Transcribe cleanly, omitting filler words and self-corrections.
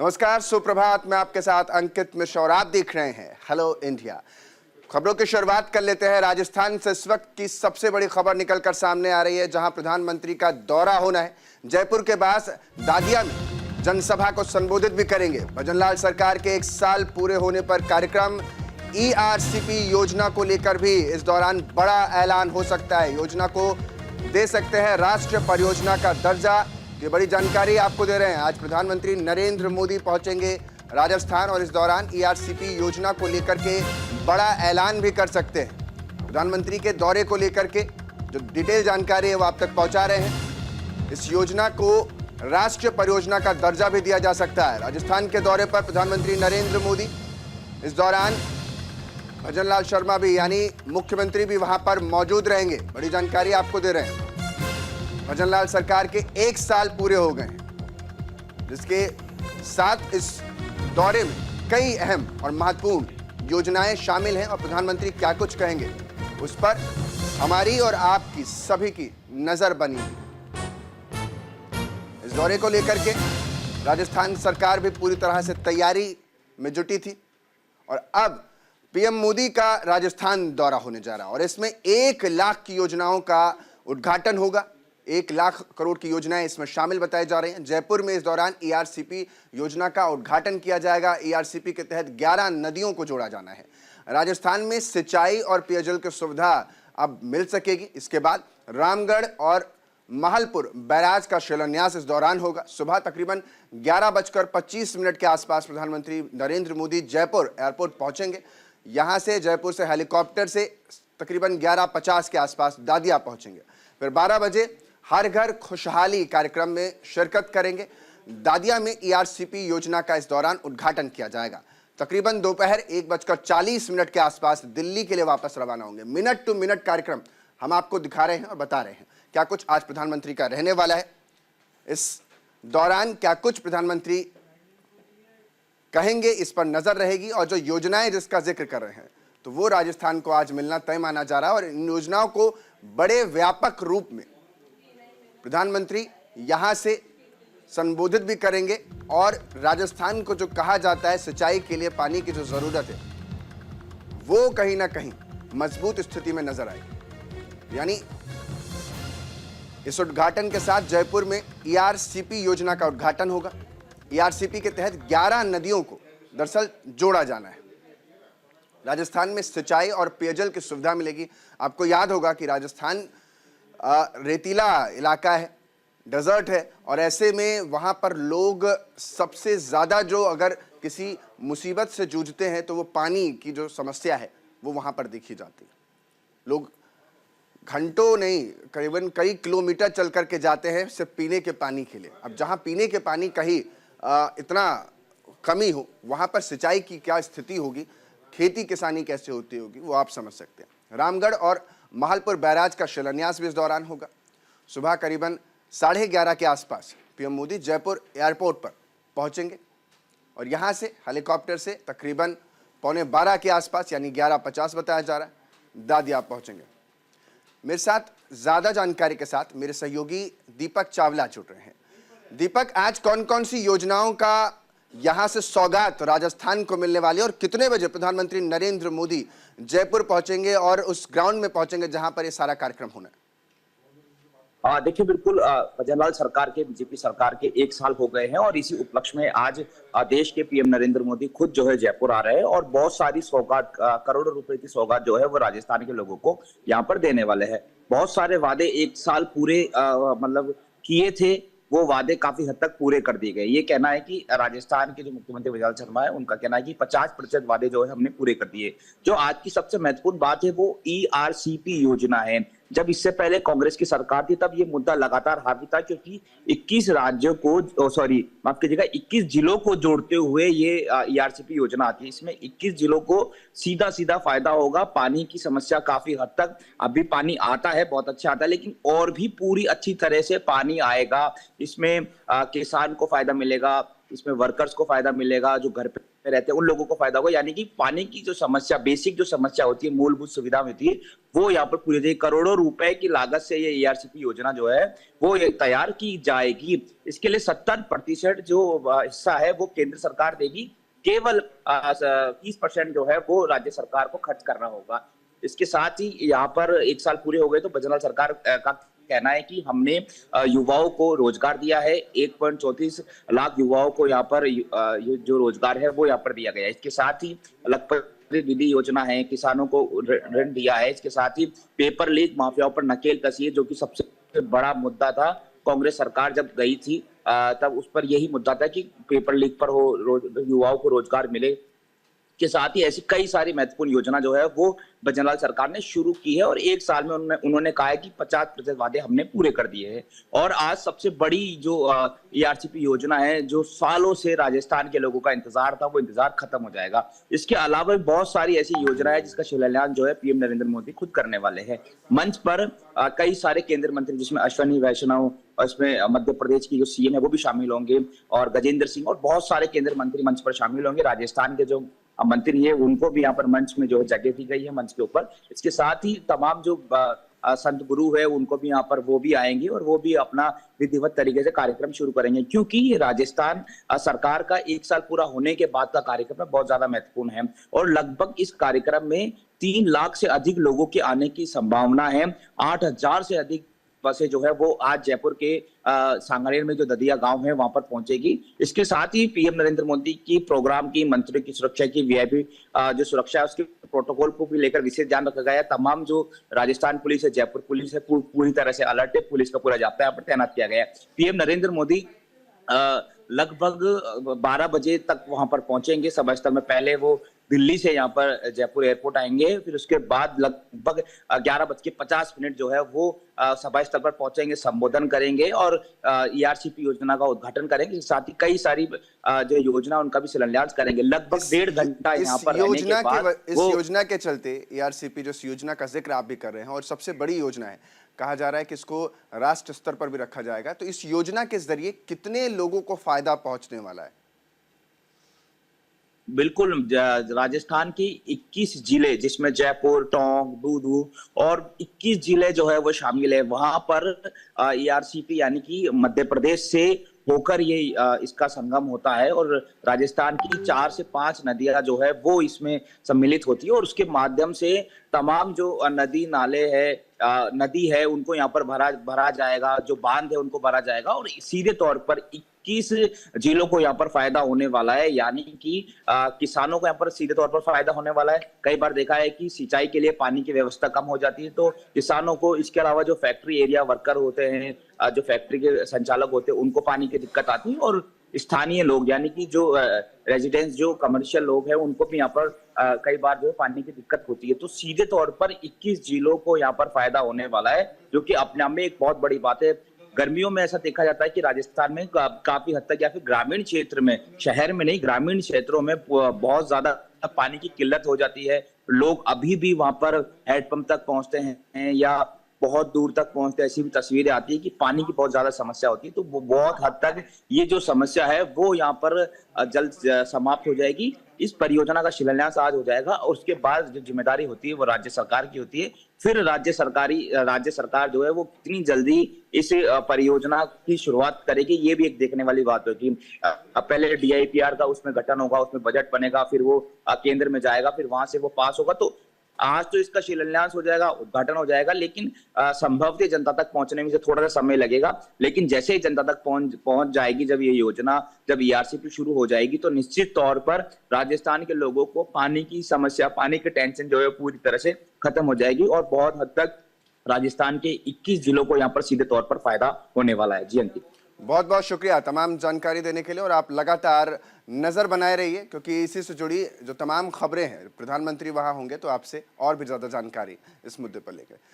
नमस्कार, सुप्रभात। मैं आपके साथ अंकित मिश्रा और आप देख रहे हैं हेलो इंडिया। खबरों की शुरुआत कर लेते हैं। राजस्थान से इस वक्त की सबसे बड़ी खबर निकलकर सामने आ रही है, जहां प्रधानमंत्री का दौरा होना है। जयपुर के पास दादिया में जनसभा को संबोधित भी करेंगे। भजनलाल सरकार के 1 साल पूरे होने पर कार्यक्रम। ERCP योजना को लेकर भी इस दौरान बड़ा ऐलान हो सकता है। योजना को दे सकते हैं राष्ट्रीय परियोजना का दर्जा। ये बड़ी जानकारी आपको दे रहे हैं। आज प्रधानमंत्री नरेंद्र मोदी पहुंचेंगे राजस्थान और इस दौरान ERCP योजना को लेकर के बड़ा ऐलान भी कर सकते हैं। प्रधानमंत्री के दौरे को लेकर के जो डिटेल जानकारी है वो आप तक पहुंचा रहे हैं। इस योजना को राष्ट्रीय परियोजना का दर्जा भी दिया जा सकता है। राजस्थान के दौरे पर प्रधानमंत्री नरेंद्र मोदी, इस दौरान भजनलाल शर्मा भी यानी मुख्यमंत्री भी वहां पर मौजूद रहेंगे। बड़ी जानकारी आपको दे रहे हैं। भजनलाल सरकार के 1 साल पूरे हो गए हैं, जिसके साथ इस दौरे में कई अहम और महत्वपूर्ण योजनाएं शामिल हैं और प्रधानमंत्री क्या कुछ कहेंगे उस पर हमारी और आपकी सभी की नजर बनी है। इस दौरे को लेकर के राजस्थान सरकार भी पूरी तरह से तैयारी में जुटी थी और अब PM मोदी का राजस्थान दौरा होने जा रहा है और इसमें 1 लाख की योजनाओं का उद्घाटन होगा। 1 लाख करोड़ की योजनाएं इसमें शामिल बताई जा रही हैं। जयपुर में इस दौरान ERCP योजना का उद्घाटन किया जाएगा। ERCP के तहत 11 नदियों को जोड़ा जाना है। राजस्थान में सिंचाई और पेयजल की सुविधा अब मिल सकेगी। इसके बाद रामगढ़ और महलपुर बैराज का शिलान्यास इस दौरान होगा। सुबह तकरीबन 11:25 के आसपास प्रधानमंत्री नरेंद्र मोदी जयपुर एयरपोर्ट पहुंचेंगे। यहां से जयपुर से हेलीकॉप्टर से तकरीबन 11:50 के आसपास दादिया पहुंचेंगे। फिर 12 बजे हर घर खुशहाली कार्यक्रम में शिरकत करेंगे। दादिया में ERCP योजना का इस दौरान उद्घाटन किया जाएगा। तकरीबन दोपहर 1:40 के आसपास दिल्ली के लिए वापस रवाना होंगे। मिनट टू मिनट कार्यक्रम हम आपको दिखा रहे हैं और बता रहे हैं क्या कुछ आज प्रधानमंत्री का रहने वाला है। इस दौरान क्या कुछ प्रधानमंत्री कहेंगे इस पर नजर रहेगी और जो योजनाएं जिसका जिक्र कर रहे हैं तो वो राजस्थान को आज मिलना तय माना जा रहा है और इन योजनाओं को बड़े व्यापक रूप में प्रधानमंत्री यहां से संबोधित भी करेंगे और राजस्थान को जो कहा जाता है सिंचाई के लिए पानी की जो जरूरत है वो कहीं ना कहीं मजबूत स्थिति में नजर आएगी। यानी इस उद्घाटन के साथ जयपुर में ERCP योजना का उद्घाटन होगा। ERCP के तहत 11 नदियों को दरअसल जोड़ा जाना है। राजस्थान में सिंचाई और पेयजल की सुविधा मिलेगी। आपको याद होगा कि राजस्थान रेतीला इलाका है, डेजर्ट है और ऐसे में वहाँ पर लोग सबसे ज़्यादा जो अगर किसी मुसीबत से जूझते हैं तो वो पानी की जो समस्या है वो वहाँ पर देखी जाती है। लोग घंटों नहीं करीबन कई किलोमीटर चल करके जाते हैं सिर्फ पीने के पानी के लिए। अब जहाँ पीने के पानी का ही इतना कमी हो वहाँ पर सिंचाई की क्या स्थिति होगी, खेती किसानी कैसे होती होगी वो आप समझ सकते हैं। रामगढ़ और महलपुर बैराज का शिलान्यास भी इस दौरान होगा। सुबह करीबन 11:30 के आसपास PM मोदी जयपुर एयरपोर्ट पर पहुंचेंगे और यहां से हेलीकॉप्टर से तकरीबन 11:15 के आसपास यानी 11:50 बताया जा रहा है दादिया पहुंचेंगे। मेरे साथ ज़्यादा जानकारी के साथ मेरे सहयोगी दीपक चावला जुड़ रहे हैं। दीपक, आज कौन कौन सी योजनाओं का यहां से सौगात राजस्थान को मिलने वाली है और कितने बजे प्रधानमंत्री नरेंद्र मोदी जयपुर पहुंचेंगे और उस ग्राउंड में पहुंचेंगे जहां पर ये सारा कार्यक्रम होना है? देखिए, बिल्कुल भजनलाल सरकार के, बीजेपी सरकार के 1 साल हो गए हैं और इसी उपलक्ष्य में आज देश के PM नरेंद्र मोदी खुद जो है जयपुर आ रहे हैं और बहुत सारी सौगात, करोड़ों रुपए की सौगात जो है वो राजस्थान के लोगों को यहाँ पर देने वाले हैं। बहुत सारे वादे 1 साल पूरे मतलब किए थे, वो वादे काफी हद तक पूरे कर दिए गए। ये कहना है कि राजस्थान के जो मुख्यमंत्री भजनलाल शर्मा है उनका कहना है कि 50% वादे जो है हमने पूरे कर दिए। जो आज की सबसे महत्वपूर्ण बात है वो ERCP योजना है। जब इससे पहले कांग्रेस की सरकार थी तब ये मुद्दा लगातार हावी था, क्योंकि 21 राज्यों को माफ कीजिएगा 21 जिलों को जोड़ते हुए ये ERCP योजना आती है। इसमें 21 जिलों को सीधा सीधा फायदा होगा। पानी की समस्या काफी हद तक, अभी पानी आता है, बहुत अच्छा आता है, लेकिन और भी पूरी अच्छी तरह से पानी आएगा। इसमें किसान को फायदा मिलेगा, इसमें वर्कर्स को फायदा मिलेगा, जो घर पे रहते हैं उन लोगों को फायदा होगा। यानी कि पानी की जो समस्या, बेसिक जो समस्या होती है, मूलभूत सुविधा होती है, वो यहाँ पर पूरी जाएगी। करोड़ों रुपए की लागत से ये ईआरसीपी योजना जो है वो तैयार की जाएगी। इसके लिए 70% जो हिस्सा है वो केंद्र सरकार देगी, केवल 30% जो है वो राज्य सरकार को खर्च करना होगा। इसके साथ ही यहाँ पर 1 साल पूरे हो गए तो बजरंग सरकार का कहना है कि हमने युवाओं को रोजगार दिया है। 1.34 लाख युवाओं को यहाँ पर ये जो रोजगार है वो यहाँ पर दिया गया है। इसके साथ ही लखपति दीदी योजना है, किसानों को ऋण दिया है। इसके साथ ही पेपर लीक माफियाओं पर नकेल कसी है, जो कि सबसे बड़ा मुद्दा था। कांग्रेस सरकार जब गई थी तब उस पर यही मुद्दा था कि पेपर लीक पर युवाओं को रोजगार मिले। के साथ ही ऐसी कई सारी महत्वपूर्ण योजना जो है वो बजरंग सरकार ने शुरू की है और 1 साल में उन्होंने कहा है कि 50% वादे हमने पूरे कर दिए हैं। और आज सबसे बड़ी जो ईआरसीपी योजना है, जो सालों से राजस्थान के लोगों का इंतजार था, वो इंतजार खत्म हो जाएगा। इसके अलावा बहुत सारी ऐसी योजना है जिसका शिलान्यास जो है पीएम नरेंद्र मोदी खुद करने वाले हैं। मंच पर कई सारे केंद्रीय मंत्री, जिसमें अश्विनी वैष्णव और इसमें मध्य प्रदेश की जो सीएम है वो भी शामिल होंगे, और गजेंद्र सिंह और बहुत सारे केंद्रीय मंत्री मंच पर शामिल होंगे। राजस्थान के जो मंत्री है उनको भी यहाँ पर मंच में जो है जगह दी गई है, मंच के ऊपर। इसके साथ ही तमाम जो संत गुरु है उनको भी यहाँ पर वो भी आएंगे और वो भी अपना विधिवत तरीके से कार्यक्रम शुरू करेंगे, क्योंकि ये राजस्थान सरकार का 1 साल पूरा होने के बाद का कार्यक्रम है, बहुत ज्यादा महत्वपूर्ण है। और लगभग इस कार्यक्रम में 3 लाख से अधिक लोगों के आने की संभावना है। 8,000 से अधिक बसें जो है वो आज जयपुर के सांगानेर में जो ददिया गांव है वहां पर पहुंचेगी। इसके साथ ही पीएम नरेंद्र मोदी की प्रोग्राम की, मंत्रियों की सुरक्षा की, वीआईपी जो सुरक्षा है उसके प्रोटोकॉल को भी लेकर विशेष ध्यान रखा गया है। तमाम जो राजस्थान पुलिस है, जयपुर पुलिस है, पूरी तरह से अलर्ट है। पुलिस का पूरा जाब्ता यहाँ पर तैनात किया गया है। पीएम नरेंद्र मोदी लगभग 12 बजे तक वहां पर पहुंचेंगे सभा स्थल में। पहले वो दिल्ली से यहाँ पर जयपुर एयरपोर्ट आएंगे, फिर उसके बाद लगभग 11:50 जो है वो सभा स्थल पर पहुंचेंगे, संबोधन करेंगे और ईआरसीपी योजना का उद्घाटन करेंगे। साथ ही कई सारी जो योजना उनका भी शिलान्यास करेंगे। लगभग 1.5 घंटा यहाँ पर रहने के बाद इस योजना के चलते ईआरसीपी जो योजना का जिक्र आप भी कर रहे हैं और सबसे बड़ी योजना है, कहा जा रहा है कि इसको राष्ट्र स्तर पर भी रखा जाएगा, तो इस योजना के जरिए कितने लोगों को फायदा पहुंचने वाला है? बिल्कुल, राजस्थान की 21 जिले, जिसमें जयपुर, टोंक, दूदू और 21 जिले जो है वो शामिल है। वहां पर ईआरसीपी यानी कि मध्य प्रदेश से होकर ये इसका संगम होता है और राजस्थान की 4 से 5 नदियां जो है वो इसमें सम्मिलित होती है और उसके माध्यम से तमाम जो नदी नाले है, नदी है, उनको यहाँ पर भरा जाएगा, जो बांध है उनको भरा जाएगा और सीधे तौर पर 21 जिलों को यहाँ पर फायदा होने वाला है। यानी कि किसानों को यहाँ पर सीधे तौर पर फायदा होने वाला है। कई बार देखा है कि सिंचाई के लिए पानी की व्यवस्था कम हो जाती है, तो किसानों को, इसके अलावा जो फैक्ट्री एरिया वर्कर होते हैं, जो फैक्ट्री के संचालक होते हैं, उनको पानी की दिक्कत आती है और स्थानीय लोग यानी कि जो रेजिडेंट्स, जो कमर्शियल लोग हैं, उनको भी यहाँ पर कई बार जो है पानी की दिक्कत होती है। तो सीधे तौर पर 21 जिलों को यहाँ पर फायदा होने वाला है, जो कि अपने आप में एक बहुत बड़ी बात है। गर्मियों में ऐसा देखा जाता है कि राजस्थान में काफी हद तक या फिर ग्रामीण क्षेत्र में, शहर में नहीं, ग्रामीण क्षेत्रों में बहुत ज्यादा पानी की किल्लत हो जाती है। लोग अभी भी वहां पर हैंडपंप तक पहुंचते हैं या बहुत दूर तक पहुंचते हैं। ऐसी भी तस्वीरें आती है कि पानी की बहुत ज्यादा समस्या होती है। तो वो बहुत हद तक ये जो समस्या है वो यहाँ पर जल्द समाप्त हो जाएगी। इस परियोजना का शिलान्यास आज हो जाएगा और उसके बाद जो जिम्मेदारी होती है वो राज्य सरकार की होती है। फिर राज्य सरकार जो है वो कितनी जल्दी इस परियोजना की शुरुआत करेगी, ये भी एक देखने वाली बात होगी। पहले डीआईपीआर का उसमें गठन होगा, उसमें बजट बनेगा, फिर वो केंद्र में जाएगा, फिर वहां से वो पास होगा। तो आज तो इसका शिलान्यास हो जाएगा, उद्घाटन हो जाएगा, लेकिन संभवतः जनता तक पहुंचने में से थोड़ा सा समय लगेगा। लेकिन जैसे ही जनता तक पहुंच जाएगी, जब ये योजना, जब ईआरसीपी शुरू हो जाएगी, तो निश्चित तौर पर राजस्थान के लोगों को पानी की समस्या, पानी की टेंशन जो है पूरी तरह से खत्म हो जाएगी और बहुत हद तक राजस्थान के 21 जिलों को यहाँ पर सीधे तौर पर फायदा होने वाला है। जी अंकित, बहुत बहुत शुक्रिया तमाम जानकारी देने के लिए और आप लगातार नज़र बनाए रहिए, क्योंकि इसी से जुड़ी जो तमाम खबरें हैं, प्रधानमंत्री वहां होंगे तो आपसे और भी ज़्यादा जानकारी इस मुद्दे पर लेकर